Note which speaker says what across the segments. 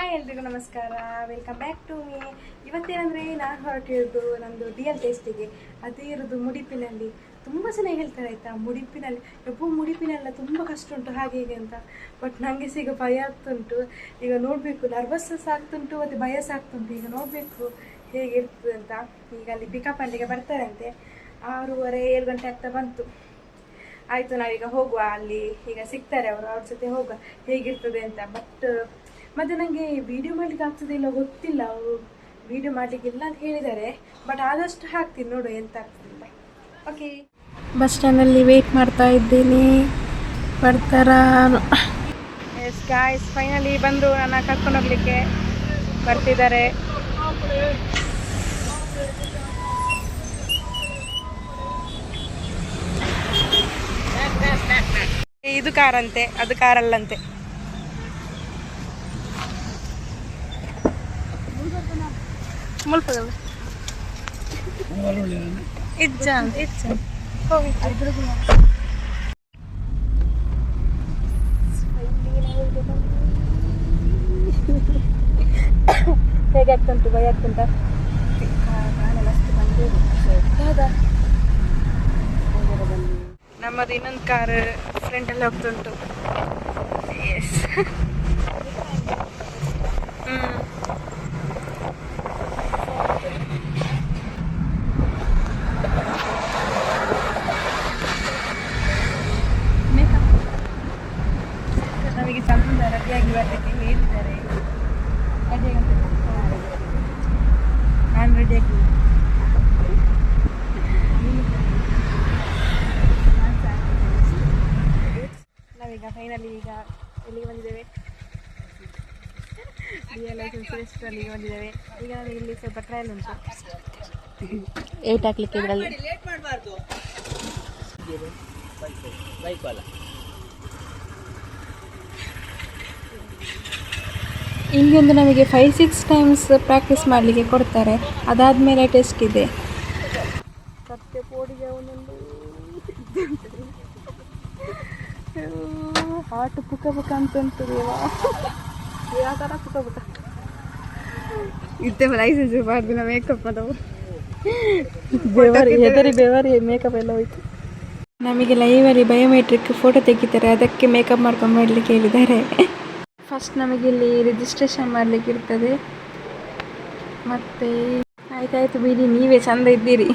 Speaker 1: Hi ಎಲ್ರಿಗೂ ನಮಸ್ಕಾರ, welcome back to me. ಇವತ್ತೇನಂದರೆ ನಾನು ಹೊರಟಿರೋದು ನಮ್ಮದು ಡಿಯಲ್ ಟೇಸ್ಟಿಗೆ. ಅದೇ ಇರೋದು ಮುಡಿಪಿನಲ್ಲಿ. ತುಂಬ ಜನ ಹೇಳ್ತಾರೆ ಆಯಿತಾ, ಮುಡಿಪಿನಲ್ಲಿ ಮುಡಿಪಿನೆಲ್ಲ ತುಂಬ ಕಷ್ಟ ಉಂಟು ಹಾಗೆ ಹೀಗೆ ಅಂತ. ಬಟ್ ನನಗೆ ಈಗ ಭಯ ಆಗ್ತುಂಟು. ಈಗ ನೋಡಬೇಕು, ನರ್ವಸ್ ಸಹ ಆಗ್ತುಂಟು ಮತ್ತು ಭಯ ಸಹ ಆಗ್ತುಂಟು. ಈಗ ನೋಡಬೇಕು ಹೇಗಿರ್ತದೆ ಅಂತ. ಈಗ ಅಲ್ಲಿ ಪಿಕಪ್ ಅಲ್ಲಿಗೆ ಬರ್ತಾರಂತೆ. 6:30-7 ಗಂಟೆ ಆಗ್ತಾ ಬಂತು. ಆಯಿತು, ನಾವೀಗ ಹೋಗುವ. ಅಲ್ಲಿ ಈಗ ಸಿಗ್ತಾರೆ ಅವರು, ಅವ್ರ ಜೊತೆ ಹೋಗುವ ಹೇಗಿರ್ತದೆ ಅಂತ. ಬಟ್ ಮತ್ತು ನನಗೆ ವೀಡಿಯೋ ಮಾಡಲಿಕ್ಕೆ ಆಗ್ತದೆ ಇಲ್ಲ ಗೊತ್ತಿಲ್ಲ. ಅವರು ವೀಡಿಯೋ ಮಾಡಲಿಕ್ಕಿಲ್ಲ ಅಂತ ಹೇಳಿದ್ದಾರೆ. ಬಟ್ ಆದಷ್ಟು ಹಾಕ್ತೀನಿ, ನೋಡು ಎಂತ ಆಗ್ತದೆ ಅಂತ. ಓಕೆ, ಬಸ್ ಸ್ಟ್ಯಾಂಡಲ್ಲಿ ವೆಯ್ಟ್ ಮಾಡ್ತಾ ಇದ್ದೀನಿ, ಬರ್ತಾರಾ. ಎಸ್ ಗಾಯ್ಸ್, ಫೈನಲಿ ಬಂದರು ನನ್ನ ಕರ್ಕೊಂಡು ಹೋಗ್ಲಿಕ್ಕೆ ಬರ್ತಿದ್ದಾರೆ. ಇದು ಕಾರಂತೆ, ಅದು ಕಾರಲ್ಲಂತೆ. ಮುಲ್ಪದಲ್ಲ ಇಜ್ಜ ಅಂತ ಇಜ್ಜ ಹೋಗಿ ಹೇಗೆ ಆಗ್ತುಂಟು, ಭಯ ಆಗ್ತುಂಟ. ನಮ್ಮದು ಇನ್ನೊಂದು ಕಾರ್ ಫ್ರಂಟಲ್ಲಿ ಹೋಗ್ತುಂಟು. ಎಸ್ ನಮಗೆ ಚಂದ ರೆಡಿಯಾಗಿ ಬರಲಿಕ್ಕೆ ಹೇಳಿದ್ದಾರೆ. ನಾನು ರೆಡಿಯಾಗಿ ನಾವೀಗ ಫೈನಲಿ ಈಗ ಎಲ್ಲಿಗೆ ಬಂದಿದ್ದೇವೆ, ರೆಸ್ಟೋರೆಂಟಿಗೆ ಬಂದಿದ್ದೇವೆ. ಈಗ ನಮಗೆ ಇಲ್ಲಿ ಸ್ವಲ್ಪ ಟ್ರಯಲ್ ಉಂಟು, ಏಟ್ ಹಾಕ್ಲಿಕ್ಕೆ. ಇದರಲ್ಲಿ ಇಲ್ಲಿ ಒಂದು ನಮಗೆ 5-6 ಟೈಮ್ಸ್ ಪ್ರಾಕ್ಟೀಸ್ ಮಾಡಲಿಕ್ಕೆ ಕೊಡ್ತಾರೆ. ಅದಾದಮೇಲೆ ಟೆಸ್ಟ್ ಇದೆ. ಕತ್ತೆ ಪೋಡಿಗೆ ಅವನೊಂದು ಹಾಟು ಪುಕ ಪುಕ ಅಂತ ಉಂಟು. ಯಾವ ಥರ ಪುಕ ಪುಕ ಇರ್ತೇವೆ. ಲೈಸೆನ್ಸ್ ಬಾರ್ದು ನಾವು ಮೇಕಪ್ ಅದವು ಬೆವರಿ ಮೇಕಪ್ ಎಲ್ಲ ಹೋಯ್ತು. ನಮಗೆ ಲೈವಲ್ಲಿ ಬಯೋಮೆಟ್ರಿಕ್ ಫೋಟೋ ತೆಗಿತಾರೆ, ಅದಕ್ಕೆ ಮೇಕಪ್ ಮಾಡ್ಕೊಂಡು ಮಾಡಲಿಕ್ಕೆ ಹೇಳಿದ್ದಾರೆ. ಫಸ್ಟ್ ನಮಗೆ ಇಲ್ಲಿ ರಿಜಿಸ್ಟ್ರೇಷನ್ ಮಾಡಲಿಕ್ಕೆ ಇರ್ತದೆ. ಮತ್ತು ಆಯ್ತಾಯ್ತು ಬಿಡಿ, ನೀವೇ ಚಂದ ಇದ್ದೀರಿ.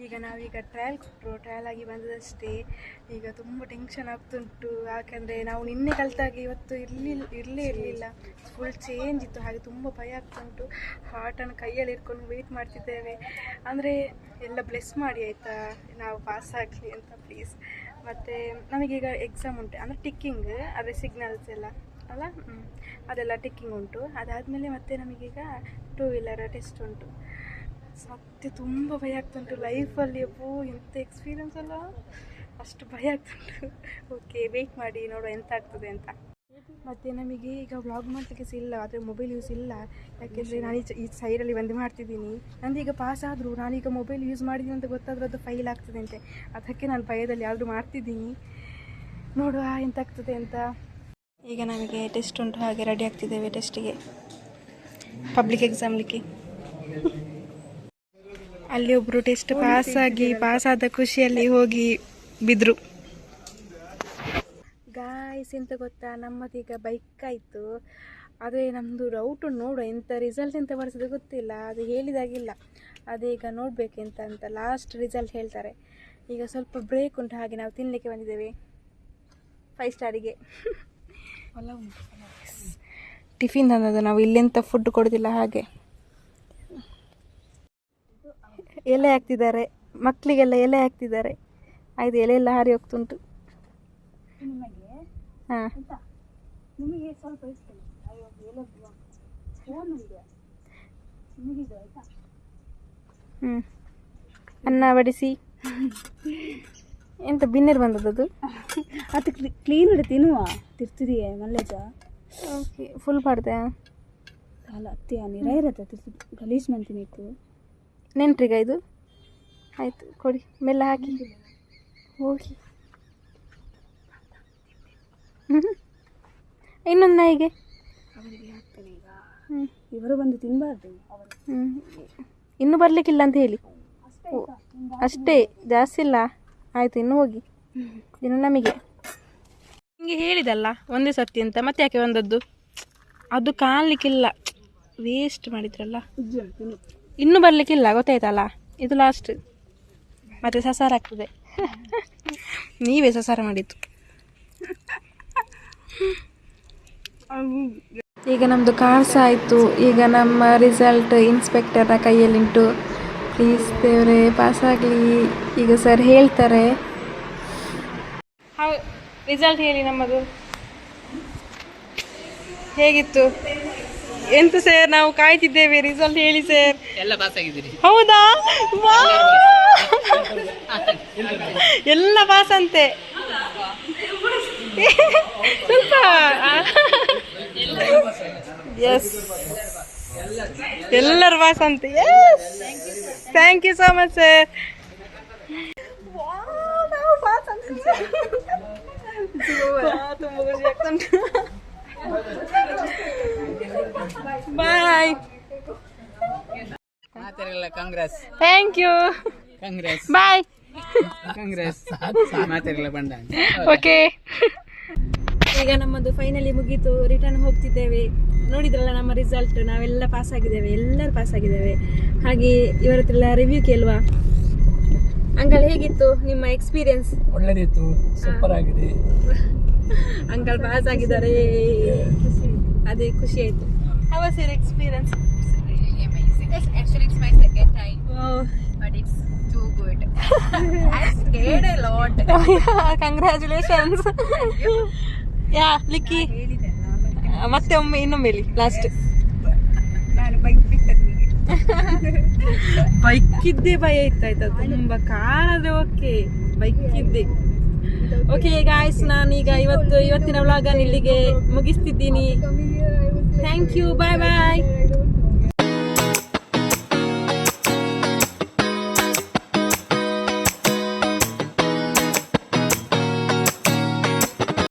Speaker 1: ಈಗ ನಾವೀಗ ಟ್ರಯಲ್ ಕೊಟ್ಟರು, ಟ್ರಯಲ್ ಆಗಿ ಬಂದದಷ್ಟೇ. ಈಗ ತುಂಬ ಟೆನ್ಷನ್ ಆಗ್ತುಂಟು. ಯಾಕೆಂದರೆ ನಾವು ನಿನ್ನೆ ಕಲಿತಾಗ ಇವತ್ತು ಇರಲಿಲ್ಲ. ಫುಲ್ ಚೇಂಜ್ ಇತ್ತು, ಹಾಗೆ ತುಂಬ ಭಯ ಆಗ್ತುಂಟು. ಹಾರ್ಟನ್ನು ಕೈಯಲ್ಲಿ ಇಟ್ಕೊಂಡು ವೆಯ್ಟ್ ಮಾಡ್ತಿದ್ದೇವೆ. ಅಂದರೆ ಎಲ್ಲ ಬ್ಲೆಸ್ ಮಾಡಿ ಆಯಿತಾ, ನಾವು ಪಾಸ್ ಆಗಲಿ ಅಂತ ಪ್ಲೀಸ್. ಮತ್ತು ನಮಗೀಗ ಎಕ್ಸಾಮ್ ಉಂಟು, ಅಂದರೆ ಟಿಕ್ಕಿಂಗ್, ಅದೇ ಸಿಗ್ನಲ್ಸ್ ಎಲ್ಲ ಅಲ್ಲ, ಅದೆಲ್ಲ ಟಿಕ್ಕಿಂಗ್ ಉಂಟು. ಅದಾದಮೇಲೆ ಮತ್ತೆ ನಮಗೀಗ 2 ವೀಲರ್ ಟೆಸ್ಟ್ ಉಂಟು. ಮತ್ತೆ ತುಂಬ ಭಯ ಆಗ್ತುಂಟು ಲೈಫಲ್ಲಿ. ಎಂಥ ಎಕ್ಸ್ಪೀರಿಯನ್ಸ್ ಅಲ್ಲ, ಅಷ್ಟು ಭಯ ಆಗ್ತುಂಟು. ಓಕೆ, ವೆಯ್ಟ್ ಮಾಡಿ ನೋಡುವ ಎಂತ ಆಗ್ತದೆ ಅಂತ. ಮತ್ತು ನಮಗೆ ಈಗ ವ್ಲಾಗ್ ಮಾಡಲಿಕ್ಕೆ ಸಹ ಇಲ್ಲ, ಆದರೆ ಮೊಬೈಲ್ ಯೂಸ್ ಇಲ್ಲ. ಯಾಕೆಂದರೆ ನಾನು ಈ ಸೈಡಲ್ಲಿ ಬಂದು ಮಾಡ್ತಿದ್ದೀನಿ. ನಂದೀಗ ಪಾಸ್ ಆದರೂ ನಾನೀಗ ಮೊಬೈಲ್ ಯೂಸ್ ಮಾಡಿದ್ದೀನಿ ಅಂತ ಗೊತ್ತಾದರೂ ಅದು ಫೈಲ್ ಆಗ್ತದೆ ಅಂತೆ. ಅದಕ್ಕೆ ನಾನು ಭಯದಲ್ಲಿ ಆದರೂ ಮಾಡ್ತಿದ್ದೀನಿ, ನೋಡುವ ಎಂತ ಆಗ್ತದೆ ಅಂತ. ಈಗ ನಮಗೆ ಟೆಸ್ಟ್ ಉಂಟು, ಹಾಗೆ ರೆಡಿ ಆಗ್ತಿದ್ದೇವೆ ಟೆಸ್ಟಿಗೆ, ಪಬ್ಲಿಕ್ ಎಕ್ಸಾಮ್ಲಿಕ್ಕೆ. ಅಲ್ಲಿ ಒಬ್ಬರು ಟೆಸ್ಟ್ ಪಾಸಾದ ಖುಷಿಯಲ್ಲಿ ಹೋಗಿ ಬಿದ್ದರು. ಗಾಯ್ಸ್, ಎಂತ ಗೊತ್ತಾ, ನಮ್ಮದೀಗ ಬೈಕ್ ಆಯಿತು. ಆದರೆ ನಮ್ಮದು ಡೌಟ್ ನೋಡುವ ಎಂಥ ರಿಸಲ್ಟ್ ಎಂತ ಬರ್ತದೆ ಗೊತ್ತಿಲ್ಲ. ಅದು ಹೇಳಿದಾಗಿಲ್ಲ, ಅದೇ ಈಗ ನೋಡಬೇಕೆಂತ ಅಂತ. ಲಾಸ್ಟ್ ರಿಸಲ್ಟ್ ಹೇಳ್ತಾರೆ. ಈಗ ಸ್ವಲ್ಪ ಬ್ರೇಕ್ ಉಂಟು, ಹಾಗೆ ನಾವು ತಿನ್ನಲಿಕ್ಕೆ ಬಂದಿದ್ದೇವೆ 5 ಸ್ಟಾರಿಗೆ. ಟಿಫಿನ್ ತಂದದ್ದು ನಾವು, ಇಲ್ಲೆಂತ ಫುಡ್ ಕೊಡೋದಿಲ್ಲ. ಹಾಗೆ ಎಲೆ ಹಾಕ್ತಿದ್ದಾರೆ, ಮಕ್ಕಳಿಗೆಲ್ಲ ಎಲೆ ಹಾಕ್ತಿದ್ದಾರೆ. ಆಯ್ತು, ಎಲೆ ಎಲ್ಲ ಹಾರಿ ಹೋಗ್ತುಂಟು. ಹಾಂ, ಅನ್ನ ಬಡಿಸಿ. ಎಂತ ಬಿನ್ನೇರು ಬಂದದ್ದು
Speaker 2: ಅದು ಕ್ಲೀನ್ ಇಡು, ತಿನ್ನುವ ತಿರ್ತಿದೆಯೇ ಮಲ್ಲೇಜ.
Speaker 1: ಓಕೆ, ಫುಲ್ ಮಾಡ್ದೆ
Speaker 2: ಅಲ್ಲ ಅತ್ತೆ ನೀರ ಇರತ್ತೆ, ಗಲೀಜು ಮಾಡ್ತೀನಿ.
Speaker 1: ನೆಂಟ್ರಿಗ ಇದು ಆಯಿತು, ಕೊಡಿ ಮೆಲ್ಲ ಹಾಕಿ ಹೋಗಿ. ಇನ್ನೊಂದು ನಾಯಿಗೆ
Speaker 2: ಅವರಿಗೆ ಹಾಕ್ತೇನೆ ಈಗ.
Speaker 1: ಹ್ಞೂ
Speaker 2: ಇವರು ಬಂದು ತಿನ್ನಬಾರ್ದು ಅವರು.
Speaker 1: ಇನ್ನೂ ಬರಲಿಕ್ಕಿಲ್ಲ ಅಂತ ಹೇಳಿ. ಅಷ್ಟೇ, ಜಾಸ್ತಿ ಇಲ್ಲ. ಆಯಿತು, ಇನ್ನು ಹೋಗಿ. ಇನ್ನು ನಮಗೆ ನಿಮಗೆ ಹೇಳಿದಲ್ಲ ಒಂದೇ ಸರ್ತಿ ಅಂತ, ಮತ್ತೆ ಯಾಕೆ ಬಂದದ್ದು? ಅದು ಕಾಣಲಿಕ್ಕಿಲ್ಲ, ವೇಸ್ಟ್ ಮಾಡಿದ್ರಲ್ಲ. ಇನ್ನೂ ಬರಲಿಕ್ಕಿಲ್ಲ, ಗೊತ್ತಾಯ್ತಲ್ಲ. ಇದು ಲಾಸ್ಟ್, ಮತ್ತೆ ಸಸಾರ ಆಗ್ತದೆ. ನೀವೇ ಸಸಾರ ಮಾಡಿದ್ದು. ಈಗ ನಮ್ಮದು ಕಾರ್ಡ್ಸ್ ಆಯಿತು. ಈಗ ನಮ್ಮ ರಿಸಲ್ಟ್ ಇನ್ಸ್ಪೆಕ್ಟರ್ನ ಕೈಯಲ್ಲಿಂಟು. ಪ್ಲೀಸ್ ದೇವರೇ ಪಾಸ್ ಆಗಲಿ. ಈಗ ಸರ್ ಹೇಳ್ತಾರೆ. ರಿಸಲ್ಟ್ ಹೇಳಿ ನಮ್ಮದು ಹೇಗಿತ್ತು? ಎಂತ ಸರ್, ನಾವು ಕಾಯ್ತಿದ್ದೇವೆ. ರಿಸಲ್ಟ್ ಹೇಳಿ ಸರ್.
Speaker 3: ಎಲ್ಲ ಪಾಸ್ ಆಗಿದ್ದೀರಿ.
Speaker 1: ಹೌದಾ? ಎಲ್ಲ ಪಾಸ್ ಅಂತೆ. ಸ್ವಲ್ಪ ಎಸ್, ಎಲ್ಲರೂ ಪಾಸ್ ಅಂತೆ. Yes, thank you so much sir. ನಾವು ಪಾಸ್ ಅಂತ ತುಂಬ ಖುಷಿ ಆಗ್ತುಂಟು. ಬಾಯ್.
Speaker 3: ಮಾತಾಡಲ್ಲ. Congress.
Speaker 1: Thank you.
Speaker 3: Congress.
Speaker 1: Bye.
Speaker 3: Congress. ಮಾತಾಡಲ್ಲ ಬಂಡ.
Speaker 1: ಓಕೆ. ಈಗ ನಮ್ಮದು ಫೈನಲಿ ಮುಗೀತು. ರಿಟರ್ನ್ ಹೋಗ್ತಿದ್ದೇವೆ. ನೋಡಿದ್ರಲ್ಲ ನಮ್ಮ ರಿಸಲ್ಟ್. ನಾವೆಲ್ಲ ಪಾಸ್ ಆಗಿದ್ದೇವೆ, ಎಲ್ಲರೂ ಪಾಸ್ ಆಗಿದ್ದೇವೆ. ಹಾಗೆ ಇವರ ಹತ್ರ ರಿವ್ಯೂ ಕೇಳುವ. ಅಂಕಲ್, ಹೇಗಿತ್ತು ನಿಮ್ಮ ಎಕ್ಸ್ಪೀರಿಯನ್ಸ್?
Speaker 3: ಒಳ್ಳೆದಿತ್ತು, ಸೂಪರ್ ಆಗಿದೆ.
Speaker 1: ಅಂಕಲ್ ಪಾಸ್ ಆಗಿದ್ದಾರೆ, ಅದೇ ಖುಷಿ ಆಯ್ತು. How was your experience?
Speaker 4: Really amazing. Actually, it's my second time,
Speaker 1: Wow.
Speaker 4: but it's too good. I scared a lot.
Speaker 1: Congratulations. ಯಾ ಲಿಕ್ಕಿ, ಮತ್ತೆ ಒಮ್ಮೆ ಇನ್ನೊಮ್ಮೆ ಲಾಸ್ಟ್.
Speaker 4: ನಾನು ಬೈಕ್ ಬಿಟ್ಟದ್ದು.
Speaker 1: ಬೈಕಿದ್ದೆ ಭಯ ಇತ್ತಾಯ್ತಾ ತುಂಬ. ಕಾಣಾದ್ರೆ ಓಕೆ, ಬೈಕಿದ್ದೆ. ಓಕೆ ಗಾಯ್ಸ್, ನಾನೀಗ ಇವತ್ತಿನ ವ್ಲಾಗನ್ನು ಇಲ್ಲಿಗೆ ಮುಗಿಸ್ತಿದ್ದೀನಿ. Thank you, bye bye.